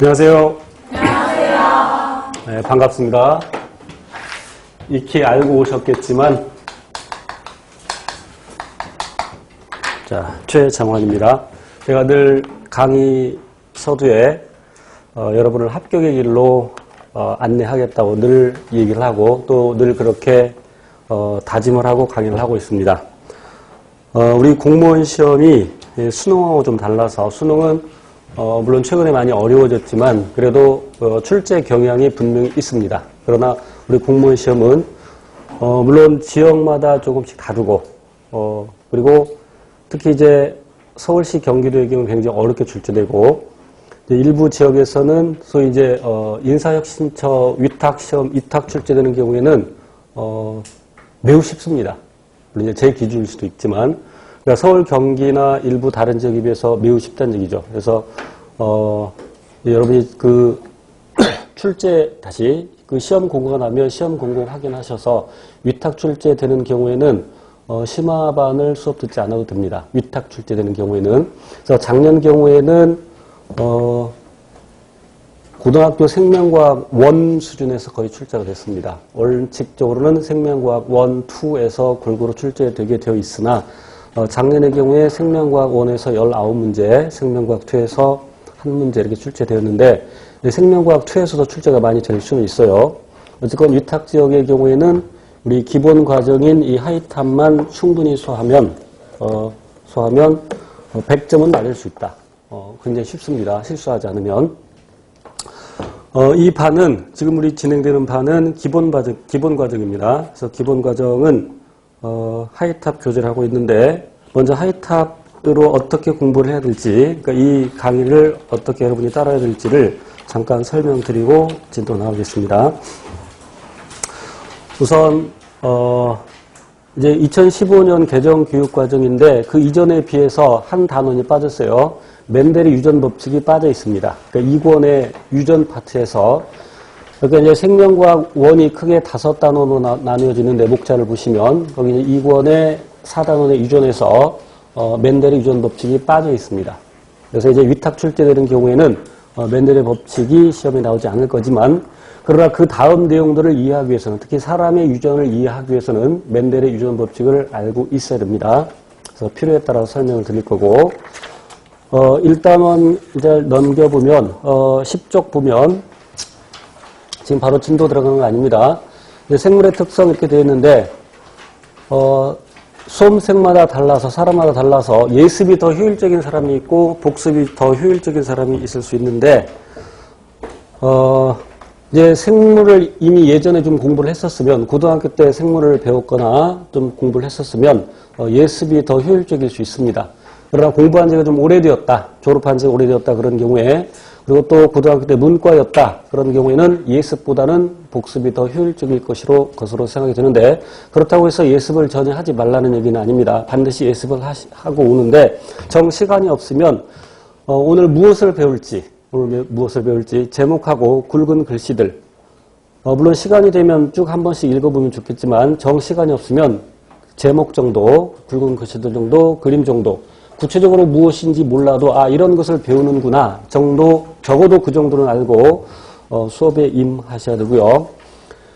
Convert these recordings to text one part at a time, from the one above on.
안녕하세요. 안녕하세요. 네, 반갑습니다. 익히 알고 오셨겠지만, 자, 최정환입니다. 제가 늘 강의 서두에 여러분을 합격의 길로 안내하겠다고 늘 얘기를 하고 또 늘 그렇게 다짐을 하고 강의를 하고 있습니다. 우리 공무원 시험이 수능하고 좀 달라서 수능은 물론 최근에 많이 어려워졌지만 그래도 출제 경향이 분명히 있습니다. 그러나 우리 공무원 시험은 물론 지역마다 조금씩 다르고 그리고 특히 이제 서울시 경기도의 경우 굉장히 어렵게 출제되고 일부 지역에서는 소위 이제 인사혁신처 위탁시험 위탁 출제되는 경우에는 매우 쉽습니다. 물론 이제 제 기준일 수도 있지만 그러니까 서울 경기나 일부 다른 지역에 비해서 매우 쉽다는 얘기죠. 그래서 여러분이 그 출제 다시 그 시험 공고가 나면 시험 공고 확인하셔서 위탁 출제되는 경우에는 심화반을 수업 듣지 않아도 됩니다. 위탁 출제되는 경우에는. 그래서 작년 경우에는 고등학교 생명과학 1 수준에서 거의 출제가 됐습니다. 원칙적으로는 생명과학 1, 2에서 골고루 출제되게 되어 있으나 작년의 경우에 생명과학 1에서 19문제, 생명과학 2에서 1문제 이렇게 출제되었는데 생명과학 2에서도 출제가 많이 될 수는 있어요. 어쨌건 위탁 지역의 경우에는 우리 기본 과정인 이 하이탑만 충분히 소화하면 100점은 맞을 수 있다. 굉장히 쉽습니다. 실수하지 않으면. 이 반은 지금 우리 진행되는 반은 기본 과정입니다. 그래서 기본 과정은 하이탑 교재를 하고 있는데 먼저 하이탑으로 어떻게 공부를 해야 될지, 그러니까 이 강의를 어떻게 여러분이 따라야 될지를 잠깐 설명드리고 진도 나가겠습니다. 우선 이제 2015년 개정 교육 과정인데 그 이전에 비해서 한 단원이 빠졌어요. 맨델의 유전 법칙이 빠져 있습니다. 그러니까 2권의 유전 파트에서 그러니까 이제 생명과학 1이 크게 5단원으로 나뉘어지는데 목차를 보시면 거기 이제 2권의 4단원의 유전에서 맨델의 유전 법칙이 빠져 있습니다. 그래서 이제 위탁 출제되는 경우에는 맨델의 법칙이 시험에 나오지 않을 거지만 그러나 그 다음 내용들을 이해하기 위해서는 특히 사람의 유전을 이해하기 위해서는 맨델의 유전 법칙을 알고 있어야 됩니다. 그래서 필요에 따라서 설명을 드릴 거고 1단원 이제 넘겨보면 10쪽 보면 지금 바로 진도 들어가는 거 아닙니다. 생물의 특성 이렇게 되어 있는데 수험생마다 달라서 사람마다 달라서 예습이 더 효율적인 사람이 있고 복습이 더 효율적인 사람이 있을 수 있는데 이제 생물을 이미 예전에 좀 공부를 했었으면 고등학교 때 생물을 배웠거나 좀 공부를 했었으면 예습이 더 효율적일 수 있습니다. 그러나 공부한 지가 좀 오래되었다, 졸업한 지가 오래되었다 그런 경우에 그리고 또 고등학교 때 문과였다 그런 경우에는 예습보다는 복습이 더 효율적일 것으로 생각이 드는데 그렇다고 해서 예습을 전혀 하지 말라는 얘기는 아닙니다. 반드시 예습을 하고 오는데 정시간이 없으면 오늘 무엇을 배울지 제목하고 굵은 글씨들 물론 시간이 되면 쭉 한 번씩 읽어보면 좋겠지만 정시간이 없으면 제목 정도, 굵은 글씨들 정도, 그림 정도 구체적으로 무엇인지 몰라도 이런 것을 배우는구나 정도, 적어도 그 정도는 알고 수업에 임하셔야 되고요.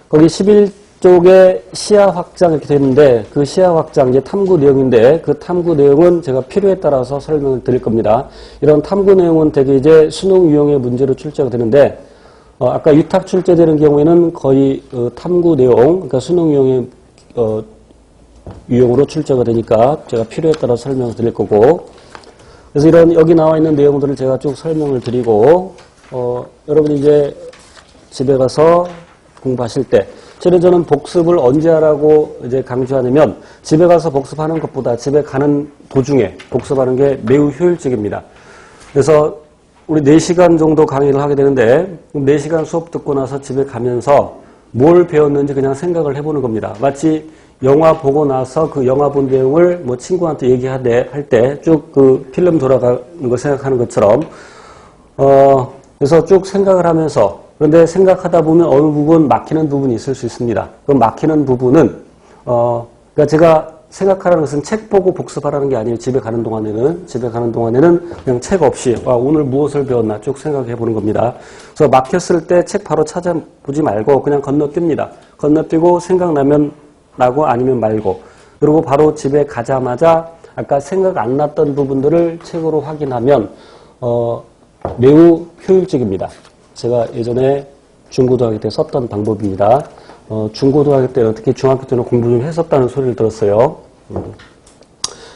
거기 11쪽에 시야 확장 이렇게 되어 있는데 그 시야 확장 이제 탐구 내용인데 그 탐구 내용은 제가 필요에 따라서 설명을 드릴 겁니다. 이런 탐구 내용은 되게 이제 수능 유형의 문제로 출제가 되는데 아까 위탁 출제되는 경우에는 거의 탐구 내용, 그러니까 수능 유형의 유형으로 출제가 되니까 제가 필요에 따라 설명을 드릴 거고 그래서 이런 여기 나와 있는 내용들을 제가 쭉 설명을 드리고 여러분이 이제 집에 가서 공부하실 때 저는 복습을 언제 하라고 이제 강조하냐면 집에 가서 복습하는 것보다 집에 가는 도중에 복습하는 게 매우 효율적입니다. 그래서 우리 4시간 정도 강의를 하게 되는데 4시간 수업 듣고 나서 집에 가면서 뭘 배웠는지 그냥 생각을 해보는 겁니다. 마치 영화 보고 나서 그 영화 본 내용을 뭐 친구한테 할 때 쭉 그 필름 돌아가는 거 생각하는 것처럼 그래서 쭉 생각을 하면서 그런데 생각하다 보면 어느 부분 막히는 부분이 있을 수 있습니다. 그 막히는 부분은 그러니까 제가 생각하라는 것은 책 보고 복습하라는 게 아니에요. 집에 가는 동안에는 그냥 책 없이 오늘 무엇을 배웠나 쭉 생각해 보는 겁니다. 그래서 막혔을 때 책 바로 찾아보지 말고 그냥 건너뜁니다. 건너뛰고 생각나면 나고 아니면 말고, 그리고 바로 집에 가자마자 아까 생각 안 났던 부분들을 책으로 확인하면 매우 효율적입니다. 제가 예전에 중고등학교 때 썼던 방법입니다. 중고등학교 때 어떻게 중학교 때는 공부 좀 했었다는 소리를 들었어요.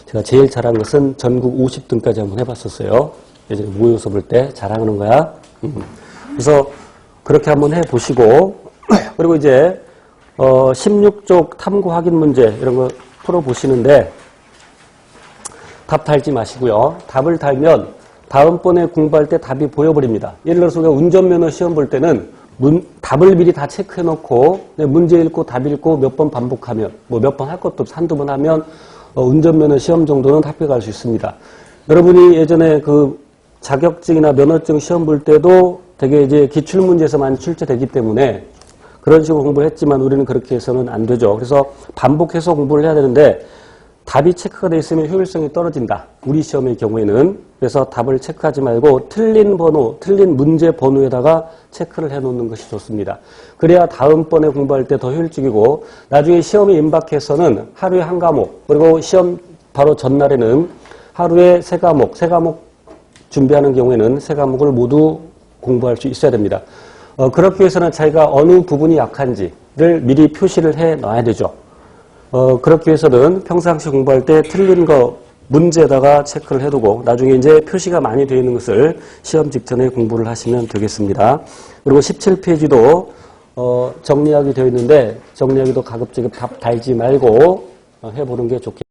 제가 제일 잘한 것은 전국 50등까지 한번 해봤었어요. 예전에 모의고사 볼 때 자랑하는 거야. 그래서 그렇게 한번 해보시고, 그리고 이제 16쪽 탐구 확인 문제 이런 거 풀어보시는데 답 달지 마시고요. 답을 달면 다음번에 공부할 때 답이 보여버립니다. 예를 들어서 우리가 운전면허 시험 볼 때는 답을 미리 다 체크해놓고 문제 읽고 답 읽고 몇 번 반복하면 몇 번 할 것도 없어. 한두 번 하면 운전면허 시험 정도는 합격할 수 있습니다. 여러분이 예전에 그 자격증이나 면허증 시험 볼 때도 되게 이제 기출문제에서 많이 출제되기 때문에 그런 식으로 공부를 했지만 우리는 그렇게 해서는 안 되죠. 그래서 반복해서 공부를 해야 되는데 답이 체크가 되어 있으면 효율성이 떨어진다. 우리 시험의 경우에는. 그래서 답을 체크하지 말고 틀린 번호, 틀린 문제 번호에다가 체크를 해놓는 것이 좋습니다. 그래야 다음번에 공부할 때 더 효율적이고 나중에 시험에 임박해서는 하루에 한 과목, 그리고 시험 바로 전날에는 하루에 세 과목 준비하는 경우에는 세 과목을 모두 공부할 수 있어야 됩니다. 그렇기 위해서는 자기가 어느 부분이 약한지를 미리 표시를 해 놔야 되죠. 그렇기 위해서는 평상시 공부할 때 틀린 거 문제에다가 체크를 해두고 나중에 이제 표시가 많이 되어 있는 것을 시험 직전에 공부를 하시면 되겠습니다. 그리고 17페이지도 정리하기 되어 있는데 정리하기도 가급적이 답 달지 말고 해보는 게 좋겠습니다.